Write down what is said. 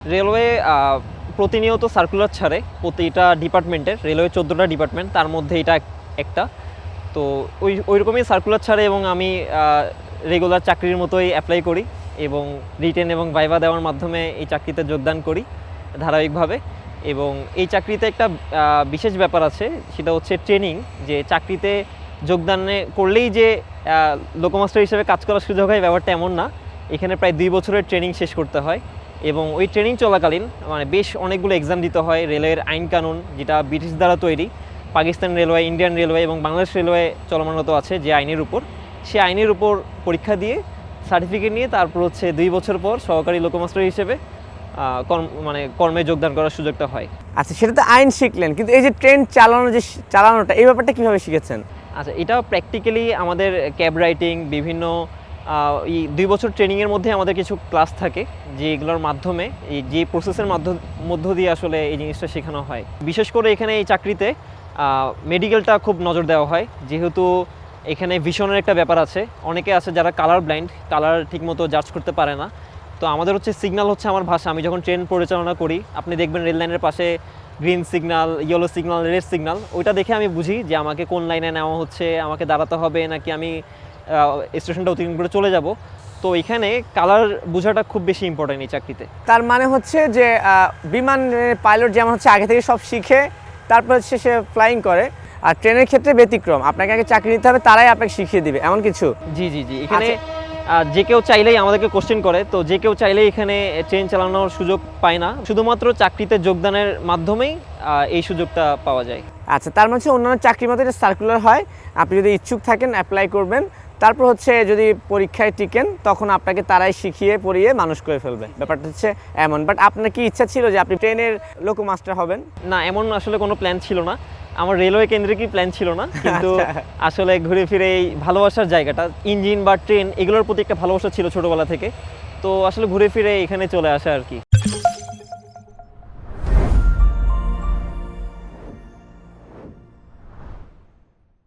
Railway প্রতিনিয়ত circular ছাড়ে প্রতিটা ডিপার্টমেন্টের। রেলওয়ে 14টা ডিপার্টমেন্ট, তার মধ্যে এটা একটা। তো ওই রকমই সার্কুলার ছাড়ে এবং আমি রেগুলার চাকরির মতোই অ্যাপ্লাই করি এবং রিটেন এবং ভাইভা দেওয়ার মাধ্যমে এই চাকরিতে যোগদান করি ধারাবাহিকভাবে। এবং এই চাকরিতে একটা বিশেষ ব্যাপার আছে, সেটা হচ্ছে ট্রেনিং। যে চাকরিতে যোগদানে করলেই যে লোকোমাস্টার হিসেবে কাজ করার সুযোগ হয়, ব্যাপারটা এমন না। এখানে প্রায় 2 বছরের ট্রেনিং শেষ করতে হয় এবং ওই ট্রেনিং চলাকালীন বেশ অনেকগুলো এক্সাম দিতে হয়। রেলওয়ের আইন কানুন, যেটা ব্রিটিশ দ্বারা তৈরি, পাকিস্তান রেলওয়ে, ইন্ডিয়ান রেলওয়ে এবং বাংলাদেশ রেলওয়ে চলমানত আছে যে আইনের উপর, সেই আইনের উপর পরীক্ষা দিয়ে সার্টিফিকেট নিয়ে তারপর হচ্ছে 2 বছর পর সহকারী লোকোমাস্টার হিসেবে কর্মে যোগদান করার সুযোগটা হয়। আচ্ছা, সেটা তো আইন শিখলেন, কিন্তু এই যে ট্রেন চালানোটা এই ব্যাপারটা কিভাবে শিখেছেন? আচ্ছা, এটা প্র্যাকটিক্যালি আমাদের ক্যাব রাইটিং, বিভিন্ন এই 2 বছর ট্রেনিংয়ের মধ্যে আমাদের কিছু ক্লাস থাকে, যেগুলোর মাধ্যমে যে প্রসেসের মধ্য দিয়ে আসলে এই জিনিসটা শেখানো হয়। বিশেষ করে এখানে এই চাকরিতে মেডিকেলটা খুব নজর দেওয়া হয়, যেহেতু এখানে ভিশনের একটা ব্যাপার আছে। অনেকে আছে যারা কালার ব্লাইন্ড, কালার ঠিকমতো জাজ করতে পারে না। তো আমাদের হচ্ছে সিগন্যাল হচ্ছে আমার ভাষা। আমি যখন ট্রেন পরিচালনা করি, আপনি দেখবেন রেল লাইনের পাশে green signal, yellow signal, red signal, ওইটা দেখে আমি বুঝি যে আমাকে কোন লাইনে নেওয়া হচ্ছে, আমাকে দাঁড়াতে হবে নাকি আমি স্টেশনটা অতিক্রম করে চলে যাব। তো এখানে কালার বোঝাটা খুব বেশি ইম্পর্টেন্ট এই চাকরিতে। তার মানে হচ্ছে যে বিমান পাইলট যেমন হচ্ছে আগে থেকে সব শিখে তারপর হচ্ছে সে ফ্লাইং করে, আর ট্রেনের ক্ষেত্রে ব্যতিক্রম, আপনাকে আগে চাকরি নিতে হবে, তারাই আপনাকে শিখিয়ে দিবে, এমন কিছু? জি। এখানে যে কেউ চাইলেই আমাদেরকে কোশ্চেন করে, তো যে কেউ চাইলেই এখানে ট্রেন চালানোর সুযোগ পায় না। শুধুমাত্র চাকরিতে যোগদানের মাধ্যমেই এই সুযোগটা পাওয়া যায়। আচ্ছা, তার মানে অন্যান্য চাকরির মতো এটা সার্কুলার হয়, আপনি যদি ইচ্ছুক থাকেন অ্যাপ্লাই করবেন, তারপর হচ্ছে যদি পরীক্ষায় টিকেন তখন আপনাকে তারাই শিখিয়ে পড়িয়ে মানুষ করে ফেলবে, ব্যাপারটা হচ্ছে এমন। বাট আপনার কি ইচ্ছা ছিল যে আপনি ট্রেনের লোকোমাস্টার হবেন? না, এমন আসলে কোনো প্ল্যান ছিল না। আমার রেলওয়ে কেন্দ্রিকই প্ল্যান ছিল না, কিন্তু আসলে ঘুরে ফিরে এই ভালোবাসার জায়গাটা, ইঞ্জিন বা ট্রেন, এগুলোর প্রতি একটা ভালোবাসা ছিল ছোটোবেলা থেকে। তো আসলে ঘুরে ফিরে এখানে চলে আসা আর কি।